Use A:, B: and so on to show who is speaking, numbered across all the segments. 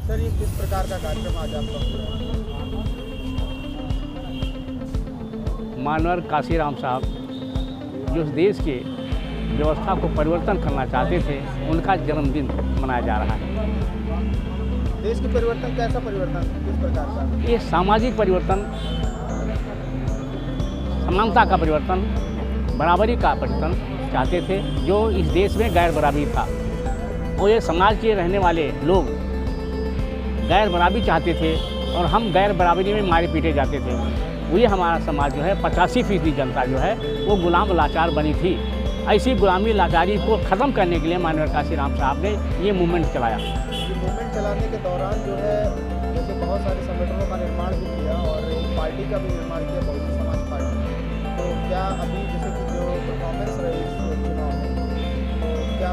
A: Sir ये किस प्रकार का कार्यक्रम आज आपका हो रहा है?
B: मानवर काशीराम साहब जो इस देश के व्यवस्था को परिवर्तन करना चाहते थे, उनका जन्मदिन मनाया जा रहा है।
A: देश के परिवर्तन, कैसा परिवर्तन, किस प्रकार का?
B: ये सामाजिक परिवर्तन, समानता का परिवर्तन, बराबरी का परिवर्तन चाहते थे। जो इस देश में गैर बराबरी था, और ये समाज के रहने वाले लोग गैर बराबरी चाहते थे और हम गैर बराबरी में मारे पीटे जाते थे। वही हमारा समाज जो है 85% जनता जो है वो गुलाम लाचार बनी थी। ऐसी गुलामी लाचारी को ख़त्म करने के लिए माननीय काशीराम साहब ने ये मूवमेंट चलाया।
A: ये मूवमेंट चलाने के दौरान जो है जैसे बहुत सारे संगठनों का निर्माण भी किया और एक पार्टी का भी निर्माण किया, बहुजन समाज पार्टी। तो क्या अभी जैसे कि जो परफॉर्मेंस रही इस चुनाव में, तो क्या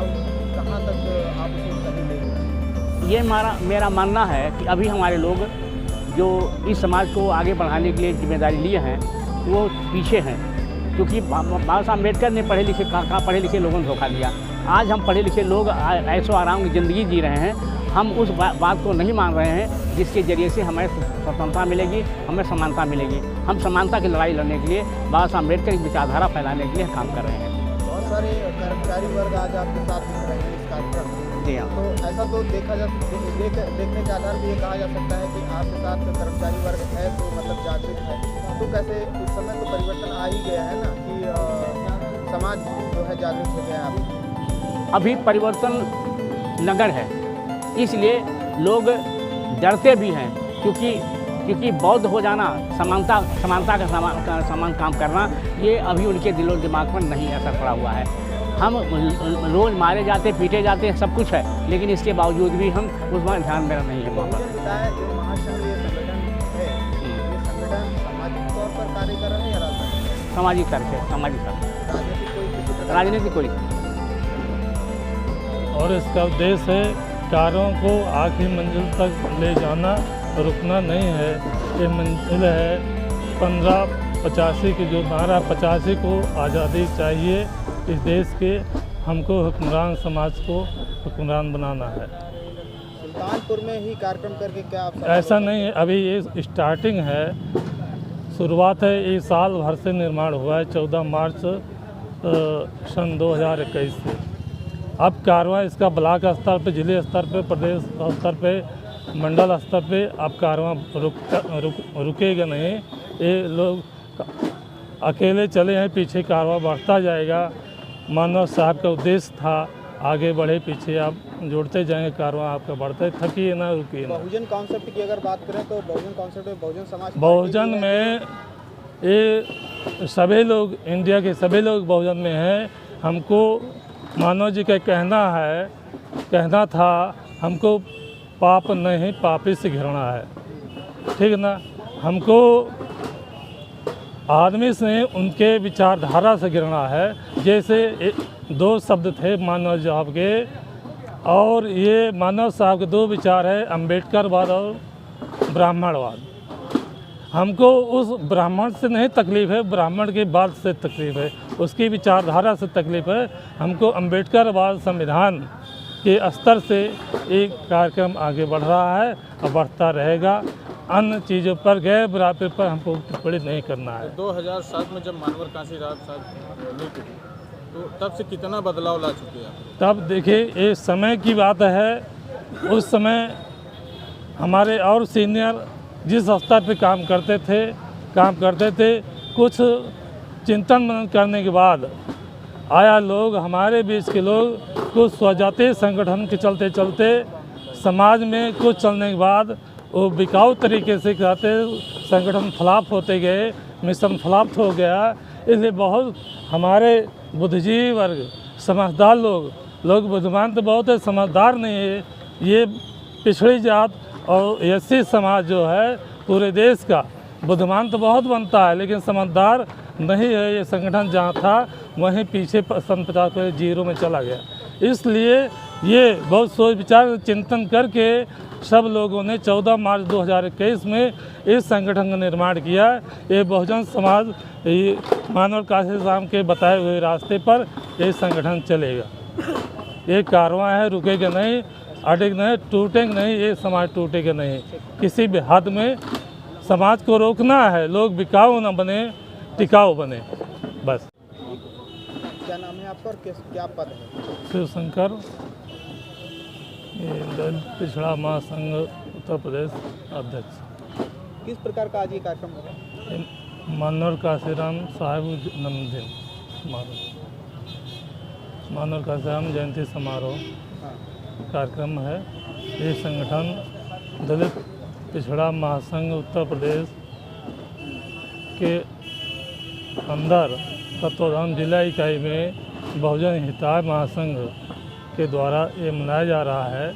A: कहाँ तक आप उसको सही लेंगे?
B: ये मेरा मानना है कि अभी हमारे लोग जो इस समाज को आगे बढ़ाने के लिए जिम्मेदारी लिए हैं वो पीछे हैं, क्योंकि बाबा साहब अम्बेडकर ने पढ़े लिखे लोगों को धोखा दिया। आज हम पढ़े लिखे लोग ऐशो आराम की ज़िंदगी जी रहे हैं। हम उस बात को नहीं मान रहे हैं जिसके ज़रिए से हमें स्वतंत्रता मिलेगी, हमें समानता मिलेगी। हम समानता की लड़ाई लड़ने के लिए बाबा साहब अम्बेडकर की विचारधारा फैलाने के लिए काम कर रहे हैं।
A: बहुत सारे कर्मचारी वर्ग आज आपके साथ दिख रहे हैं इस कार्यक्रम में।
B: जी हाँ।
A: तो ऐसा तो देखने के आधार पर ये कहा जा सकता है कि आपके साथ कर्मचारी वर्ग है तो मतलब जागरूक है। तो कैसे इस समय तो परिवर्तन आ ही गया है ना कि समाज जो है जागरूक हो गया है।
B: अभी परिवर्तन नगर है, इसलिए लोग डरते भी हैं, क्योंकि बौद्ध हो जाना, समानता का समान काम करना, ये अभी उनके दिलो दिमाग पर नहीं असर पड़ा हुआ है। हम रोज़ मारे जाते, पीटे जाते हैं, सब कुछ है, लेकिन इसके बावजूद भी हम उस पर ध्यान देना नहीं है।
A: बहुजन हिताय जो महासंघ ये संगठन है, ये संगठन सामाजिक तौर पर कार्य कर रहे हैं या राजनीतिक?
B: सामाजिक तरह से, सामाजिक तरह राजनीति कोई
C: और इसका उद्देश्य है कार्यों को आखिरी मंजिल तक ले जाना, रुकना नहीं है। ये मंजिल है 1585 की, जो 1285 को आज़ादी चाहिए इस देश के। हमको हुक्मरान समाज को हुक्मरान बनाना है।
A: सुल्तानपुर में ही कार्यक्रम करके क्या आप?
C: ऐसा नहीं है, अभी ये स्टार्टिंग है, शुरुआत है। ये साल भर से निर्माण हुआ है, 14 मार्च सन 2021 से। अब कार्रवाई इसका ब्लॉक स्तर पे, जिले स्तर पे, प्रदेश स्तर पे, मंडल स्तर पे अब कार्रवाई रुकेगा नहीं। ये लोग अकेले चले हैं, पीछे कार्रवाई बढ़ता जाएगा। मानव साहब का उद्देश्य था आगे बढ़े, पीछे आप जोड़ते जाएंगे, कार्रवाई आपका बढ़ते, थकिए ना, रुकिए ना।
A: बहुजन कॉन्सेप्ट की अगर बात करें तो बहुजन कॉन्सेप्ट में बहुजन समाज,
C: बहुजन में ये सभी लोग, इंडिया के सभी लोग बहुजन में हैं। हमको मानव जी का कहना था हमको पाप नहीं पापी से घृणा है, ठीक ना। हमको आदमी से उनके विचारधारा से घृणा है। जैसे दो शब्द थे मानव साहब के, और ये मानव साहब के दो विचार है, अम्बेडकरवाद और ब्राह्मणवाद। हमको उस ब्राह्मण से नहीं तकलीफ़ है, ब्राह्मण की बात से तकलीफ़ है, उसकी विचारधारा से तकलीफ़ है। हमको अम्बेडकरवाद संविधान के स्तर से एक कार्यक्रम आगे बढ़ रहा है और बढ़ता रहेगा। अन्य चीज़ों पर, गैर बराबरी पर हमको टिप्पणी नहीं करना है।
A: 2007 में जब मानवर काशीराम साहब नीति थी, तो तब से कितना बदलाव ला चुके हैं?
C: तब देखिए, ये समय की बात है। उस समय हमारे और सीनियर जिस स्तर पे काम करते थे, कुछ चिंतन मनन करने के बाद आया लोग, हमारे बीच के लोग कुछ स्वजातीय संगठन के चलते समाज में कुछ चलने के बाद वो बिकाऊ तरीके से कहते संगठन फ्लॉप होते गए, मिशन फ्लॉप हो गया। इसलिए बहुत हमारे बुद्धिजीवी वर्ग, समझदार लोग बुद्धिमान तो बहुत है, समझदार नहीं है। ये पिछड़ी जात और एससी समाज जो है पूरे देश का, बुद्धिमान तो बहुत बनता है लेकिन समझदार नहीं है। ये संगठन जहाँ था वहीं पीछे सन 50 में जीरो में चला गया। इसलिए ये बहुत सोच विचार चिंतन करके सब लोगों ने 14 मार्च 2021 में इस संगठन का निर्माण किया। ये बहुजन समाज मानव काशीराम के बताए हुए रास्ते पर ये संगठन चलेगा। ये कार्रवाई है, रुकेगा नहीं। अटेंगे नहीं, टूटेंगे नहीं, ये समाज टूटेगा नहीं। किसी भी हद में समाज को रोकना है, लोग बिकाऊ न बने, टिकाऊ बने, बस।
A: क्या नाम है आपका और क्या पद है?
C: शिवशंकर, ये दलित पिछड़ा महासंघ उत्तर प्रदेश अध्यक्ष।
A: किस प्रकार का आज ये कार्यक्रम होगा?
C: मानवर काशीराम साहिब जन्मदिन समारोह, मानवर काशीराम जयंती समारोह
A: हाँ,
C: कार्यक्रम है। ये संगठन दलित पिछड़ा महासंघ उत्तर प्रदेश के अंदर तत्वाधान जिला इकाई में बहुजन हिताय महासंघ के द्वारा ये मनाया जा रहा है,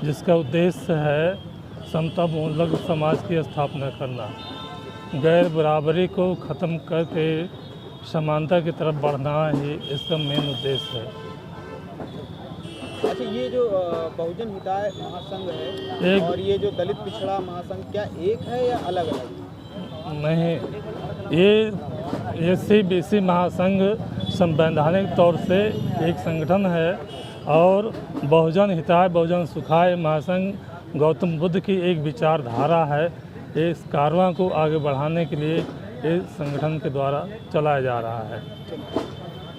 C: जिसका उद्देश्य है समता मूलक समाज की स्थापना करना, गैर बराबरी को ख़त्म करके समानता की तरफ बढ़ना ही इसका मेन उद्देश्य है।
A: अच्छा, ये जो बहुजन हिताय महासंघ है और ये जो दलित पिछड़ा महासंघ, क्या एक है या अलग अलग?
C: नहीं, ये SC/BC महासंघ संवैधानिक तौर से एक संगठन है और बहुजन हिताय बहुजन सुखाय महासंघ गौतम बुद्ध की एक विचारधारा है। इस कारवां को आगे बढ़ाने के लिए इस संगठन के द्वारा चलाया जा रहा है।